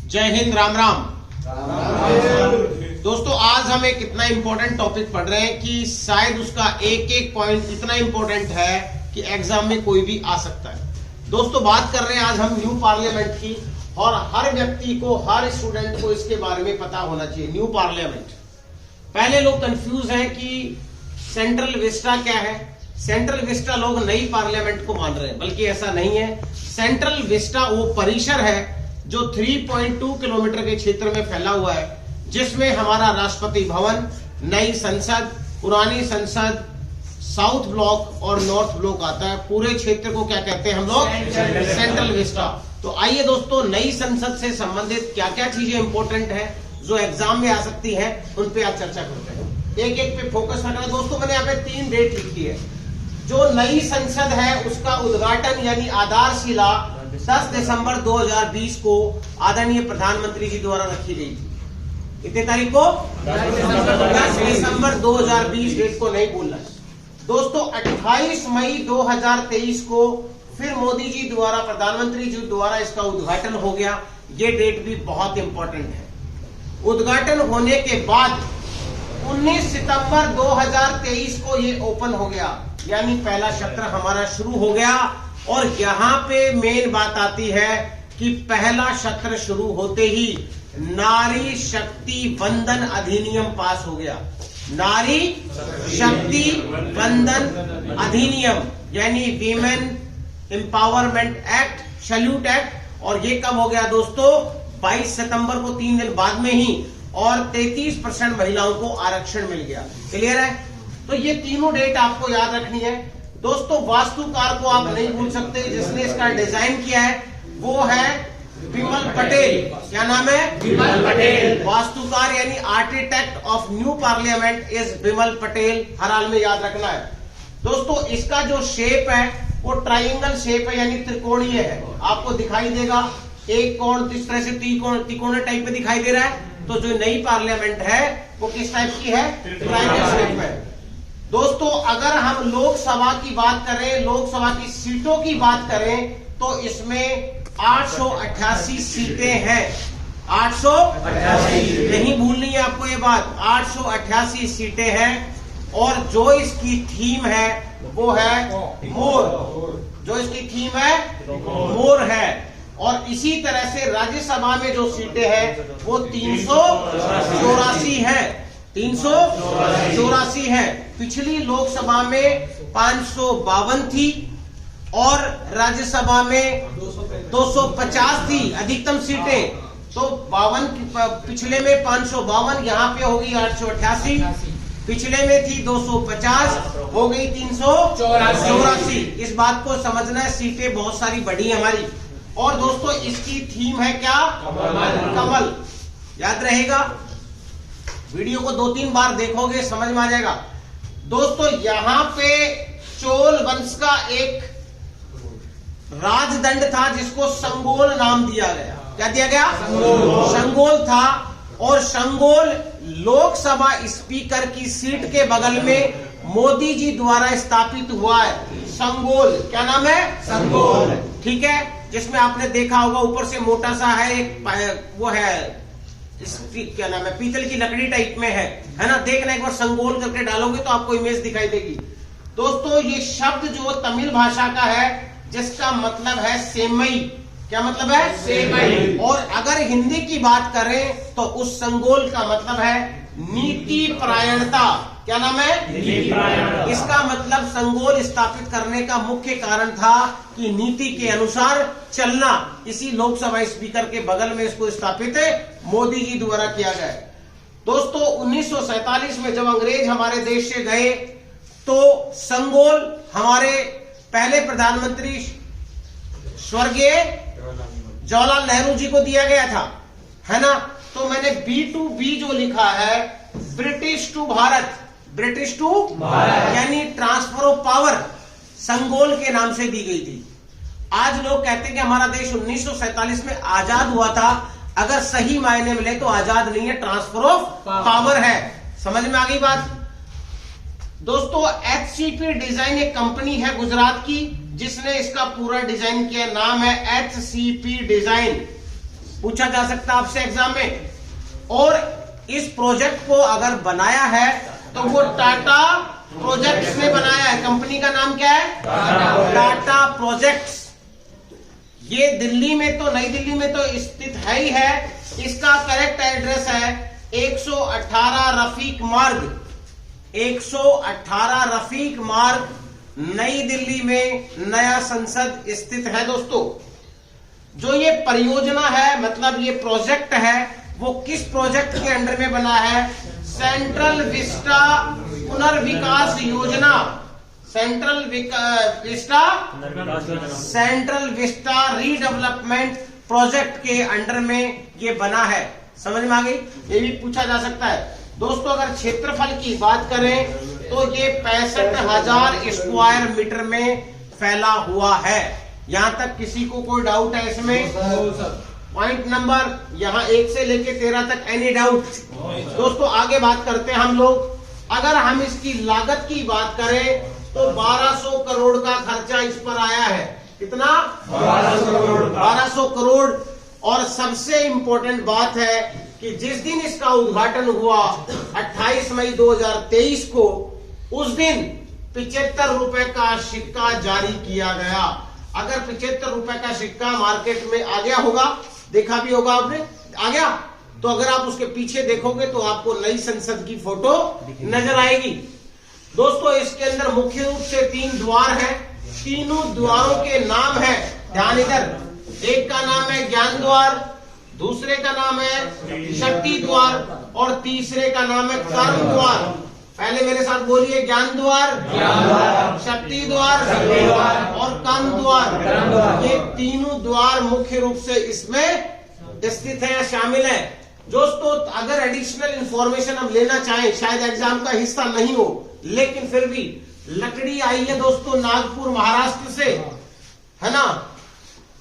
जय हिंद, राम राम। दोस्तों, आज हम एक इतना इंपॉर्टेंट टॉपिक पढ़ रहे हैं कि शायद उसका एक एक पॉइंट इतना इंपॉर्टेंट है कि एग्जाम में कोई भी आ सकता है। दोस्तों, बात कर रहे हैं आज हम न्यू पार्लियामेंट की, और हर व्यक्ति को, हर स्टूडेंट को इसके बारे में पता होना चाहिए। न्यू पार्लियामेंट, पहले लोग कंफ्यूज हैं कि सेंट्रल विस्टा क्या है। सेंट्रल विस्टा लोग नई पार्लियामेंट को मान रहे हैं, बल्कि ऐसा नहीं है। सेंट्रल विस्टा वो परिसर है जो 3.2 किलोमीटर के क्षेत्र में फैला हुआ है, जिसमें हमारा राष्ट्रपति भवन, नई संसद, पुरानी संसद, साउथ ब्लॉक और नॉर्थ ब्लॉक आता है। पूरे क्षेत्र को क्या कहते हैं हम लोग? Central Vista. तो आइए दोस्तों, नई संसद से संबंधित क्या क्या चीजें इंपॉर्टेंट है जो एग्जाम में आ सकती है, उन पे आज चर्चा करते हैं। एक एक पे फोकस करना है। दोस्तों, मैंने यहाँ पे 3 डेट लिखी है। जो नई संसद है उसका उद्घाटन यानी आधारशिला 10 दिसंबर 2020 को आदरणीय प्रधानमंत्री जी द्वारा रखी गई थी। कितने तारीख को? 10 दिसंबर 2020, डेट को नहीं भूलना। दोस्तों, 28 मई 2023 को फिर मोदी जी द्वारा, प्रधानमंत्री जी द्वारा इसका उद्घाटन हो गया। ये डेट भी बहुत इंपॉर्टेंट है। उद्घाटन होने के बाद 19 सितंबर 2023 को ये ओपन हो गया, यानी पहला सत्र हमारा शुरू हो गया। और यहाँ पे मेन बात आती है कि पहला सत्र शुरू होते ही नारी शक्ति वंदन अधिनियम पास हो गया। नारी शक्ति वंदन अधिनियम यानी women empowerment act, salute act. और ये कब हो गया दोस्तों? 22 सितंबर को, 3 दिन बाद में ही। और 33% महिलाओं को आरक्षण मिल गया। क्लियर है? तो ये तीनों डेट आपको याद रखनी है। दोस्तों, वास्तुकार को आप नहीं भूल सकते। जिसने इसका डिजाइन किया है वो है विमल पटेल। क्या नाम है? विमल पटेल। वास्तुकार यानी architect of new parliament is Vimal Patel. हर हाल में याद रखना है। दोस्तों, इसका जो शेप है वो ट्राइंगल शेप है, यानी त्रिकोणीय है। आपको दिखाई देगा एक कोण इस तरह से त्रिकोणीय टाइप में दिखाई दे रहा है। तो जो नई पार्लियामेंट है वो किस टाइप की है? ट्राइंगल शेप में। दोस्तों, अगर हम लोकसभा की बात करें, लोकसभा की सीटों की बात करें, तो इसमें 888 सीटें हैं। 888 नहीं भूलनी है आपको ये बात। 888 सीटें हैं। और जो इसकी थीम है वो है मोर। जो इसकी थीम है मोर है। और इसी तरह से राज्यसभा में जो सीटें हैं वो 384 है। 384 है। पिछली लोकसभा में 552 थी और राज्यसभा में 250 थी अधिकतम सीटें। तो 52 पिछले में 552, यहाँ पे होगी 888। पिछले में थी 250, हो गई 384। इस बात को समझना है, सीटें बहुत सारी बढ़ी हमारी। और दोस्तों, इसकी थीम है क्या? कमल। याद रहेगा, वीडियो को 2-3 बार देखोगे समझ में आ जाएगा। दोस्तों, यहाँ पे चोल वंश का एक राजदंड था जिसको संगोल नाम दिया गया। क्या दिया गया? संगोल था। और संगोल लोकसभा स्पीकर की सीट के बगल में मोदी जी द्वारा स्थापित हुआ है। संगोल, क्या नाम है? संगोल। ठीक है। जिसमें आपने देखा होगा ऊपर से मोटा सा है, एक वो है, क्या नाम है, पीतल की लकड़ी टाइप में है ना। देखना, एक बार संगोल करके डालोगे तो आपको इमेज दिखाई देगी। दोस्तों, ये शब्द जो तमिल भाषा का है, जिसका मतलब है सेमई। क्या मतलब है? सेमई। और अगर हिंदी की बात करें तो उस संगोल का मतलब है नीति परायणता। क्या नाम है? नीति परायणता। इसका मतलब संगोल स्थापित करने का मुख्य कारण था कि नीति के अनुसार चलना। इसी लोकसभा स्पीकर के बगल में इसको स्थापित मोदी जी द्वारा किया गया। दोस्तों, 1947 में जब अंग्रेज हमारे देश से गए तो संगोल हमारे पहले प्रधानमंत्री स्वर्गीय जवाहरलाल नेहरू जी को दिया गया था, है ना। तो मैंने B2B जो लिखा है, British to Bharat, British to Bharat, यानी ट्रांसफर ऑफ पावर संगोल के नाम से दी गई थी। आज लोग कहते हैं कि हमारा देश 1947 में आजाद हुआ था। अगर सही मायने में ले तो आजाद नहीं है, ट्रांसफर ऑफ पावर है। समझ में आ गई बात? दोस्तों, HCP डिजाइन एक कंपनी है गुजरात की जिसने इसका पूरा डिजाइन किया। नाम है HCP डिजाइन। पूछा जा सकता है आपसे एग्जाम में। और इस प्रोजेक्ट को अगर बनाया है तो वो टाटा प्रोजेक्ट्स ने बनाया है। कंपनी का नाम क्या है? टाटा प्रोजेक्ट्स। ये दिल्ली में तो, नई दिल्ली में तो स्थित है ही है। इसका करेक्ट एड्रेस है 118 रफीक मार्ग, 118 रफीक मार्ग, नई दिल्ली में नया संसद स्थित है। दोस्तों जो ये परियोजना है, मतलब ये प्रोजेक्ट है, वो किस प्रोजेक्ट के अंडर में बना है? सेंट्रल विस्टा पुनर्विकास योजना, सेंट्रल विस्टा रीडेवलपमेंट प्रोजेक्ट के अंडर में ये बना है। समझ में आ गई? ये भी पूछा जा सकता है। दोस्तों अगर क्षेत्रफल की बात करें तो ये 65,000 स्क्वायर मीटर में फैला हुआ है। यहां तक किसी को कोई डाउट है इसमें? पॉइंट नंबर यहां 1 से लेके 13 तक, एनी डाउट? दोस्तों आगे बात करते हैं हम लोग। अगर हम इसकी लागत की बात करें तो 1200 करोड़ का खर्चा इस पर आया है। कितना? 1200 करोड़। और सबसे इंपॉर्टेंट बात है कि जिस दिन इसका उद्घाटन हुआ 28 मई 2023 को, उस दिन 75 रुपए का सिक्का जारी किया गया। अगर 75 रुपए का सिक्का मार्केट में आ गया होगा, देखा भी होगा आपने, आ गया, तो अगर आप उसके पीछे देखोगे तो आपको नई संसद की फोटो नजर आएगी। दोस्तों इसके अंदर मुख्य रूप से 3 द्वार हैं। तीनों द्वारों के नाम है, ध्यान इधर, एक का नाम है ज्ञान द्वार, दूसरे का नाम है शक्ति द्वार और तीसरे का नाम है कर्म द्वार। पहले मेरे साथ बोलिए, ज्ञान द्वार, शक्ति द्वार और कर्म द्वार। ये तीनों द्वार मुख्य रूप से इसमें स्थित है या शामिल है। दोस्तों अगर एडिशनल इंफॉर्मेशन हम लेना चाहें, शायद एग्जाम का हिस्सा नहीं हो, लेकिन फिर भी लकड़ी आई है दोस्तों नागपुर महाराष्ट्र से, है ना।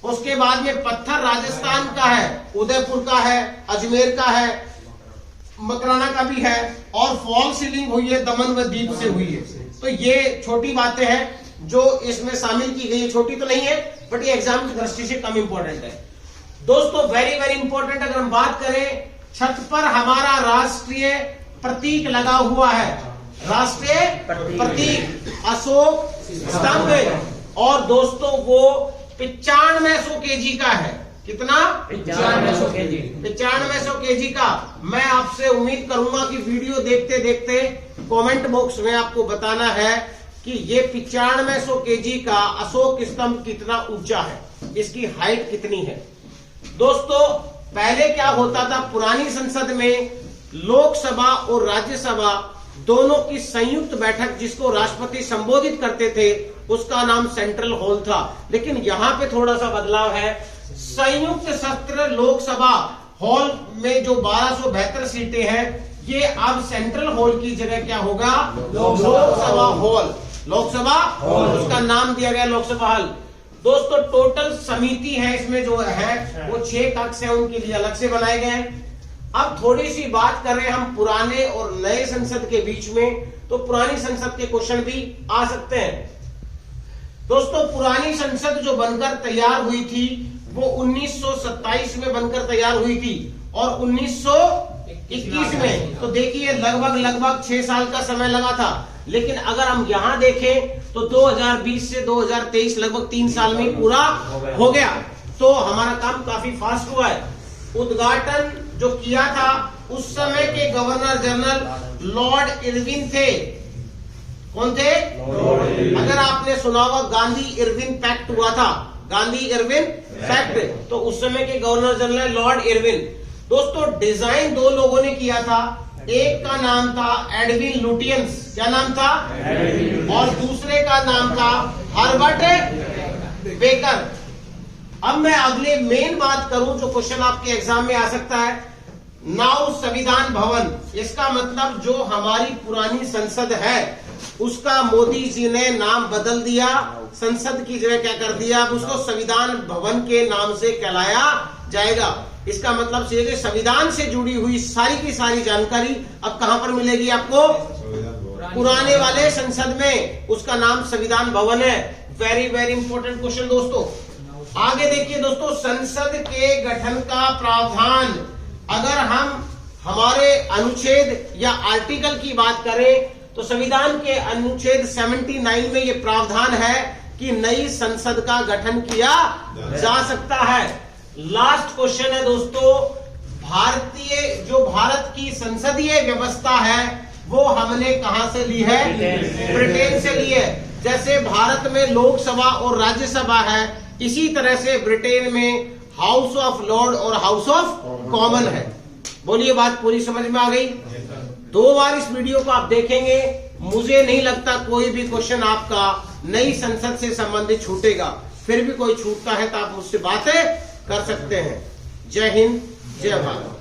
उसके बाद में पत्थर राजस्थान का है, उदयपुर का है, अजमेर का है, मकराना का भी है, और फॉल सीलिंग हुई है दमन व दीप से हुई है। तो ये छोटी बातें हैं जो इसमें शामिल की गई है। छोटी तो नहीं है, बट ये एग्जाम की दृष्टि से कम इंपॉर्टेंट है। दोस्तों वेरी वेरी इंपॉर्टेंट, अगर हम बात करें, छत पर हमारा राष्ट्रीय प्रतीक लगा हुआ है, राष्ट्रीय प्रतीक अशोक स्तंभ। और दोस्तों वो 9500 केजी का है। कितना? 9500 केजी। 9500 केजी का। मैं आपसे उम्मीद करूंगा कि वीडियो देखते देखते कमेंट बॉक्स में आपको बताना है कि ये 9500 केजी का अशोक स्तंभ कितना ऊंचा है, इसकी हाइट कितनी है। दोस्तों पहले क्या होता था, पुरानी संसद में लोकसभा और राज्यसभा दोनों की संयुक्त बैठक, जिसको राष्ट्रपति संबोधित करते थे, उसका नाम सेंट्रल हॉल था। लेकिन यहां पे थोड़ा सा बदलाव है। संयुक्त सत्र लोकसभा हॉल में जो 1272 सीटें हैं, ये अब सेंट्रल हॉल की जगह क्या होगा? लोकसभा हॉल। लोकसभा हॉल, उसका नाम दिया गया लोकसभा हॉल। दोस्तों टोटल समिति है इसमें जो है वो 6 कक्ष है, उनके लिए अलग से बनाए गए हैं। अब थोड़ी सी बात करें हम पुराने और नए संसद के बीच में, तो पुरानी संसद के क्वेश्चन भी आ सकते हैं। दोस्तों पुरानी संसद जो बनकर तैयार हुई थी वो 1927 में बनकर तैयार हुई थी और 1921 में, तो देखिए लगभग 6 साल का समय लगा था। लेकिन अगर हम यहां देखें तो 2020 से 2023 लगभग 3 साल में पूरा हो गया। तो हमारा काम काफी फास्ट हुआ है। उद्घाटन जो किया था उस समय के गवर्नर जनरल लॉर्ड इरविन थे। कौन थे? अगर आपने सुना होगा गांधी इरविन पैक्ट हुआ था, गांधी इरविन पैक्ट, तो उस समय के गवर्नर जनरल लॉर्ड इरविन। दोस्तों डिजाइन 2 लोगों ने किया था, एक का नाम था एडविन लुटियंस, क्या नाम था? और दूसरे का नाम था हर्बर्ट बेकर। अब मैं अगले मेन बात करूं जो क्वेश्चन आपके एग्जाम में आ सकता है, नाउ संविधान भवन। इसका मतलब जो हमारी पुरानी संसद है उसका मोदी जी ने नाम बदल दिया, संसद की जगह क्या कर दिया, अब उसको संविधान भवन के नाम से कहलाया जाएगा। इसका मतलब से संविधान से जुड़ी हुई सारी की सारी जानकारी अब कहां पर मिलेगी आपको? पुराने वाले संसद में, उसका नाम संविधान भवन है। वेरी वेरी इंपॉर्टेंट क्वेश्चन दोस्तों। आगे देखिए दोस्तों, संसद के गठन का प्रावधान। अगर हम हमारे अनुच्छेद या आर्टिकल की बात करें तो संविधान के अनुच्छेद 79 में यह प्रावधान है कि नई संसद का गठन किया जा सकता है। लास्ट क्वेश्चन है दोस्तों, भारत की संसदीय व्यवस्था है वो हमने कहां से ली है? ब्रिटेन से ली है। जैसे भारत में लोकसभा और राज्यसभा है, इसी तरह से ब्रिटेन में हाउस ऑफ लॉर्ड और हाउस ऑफ कॉमन है। बोलिए, बात पूरी समझ में आ गई? 2 बार इस वीडियो को आप देखेंगे, मुझे नहीं लगता कोई भी क्वेश्चन आपका नई संसद से संबंधित छूटेगा। फिर भी कोई छूटता है तो आप मुझसे बातें कर सकते हैं। जय हिंद, जय भारत।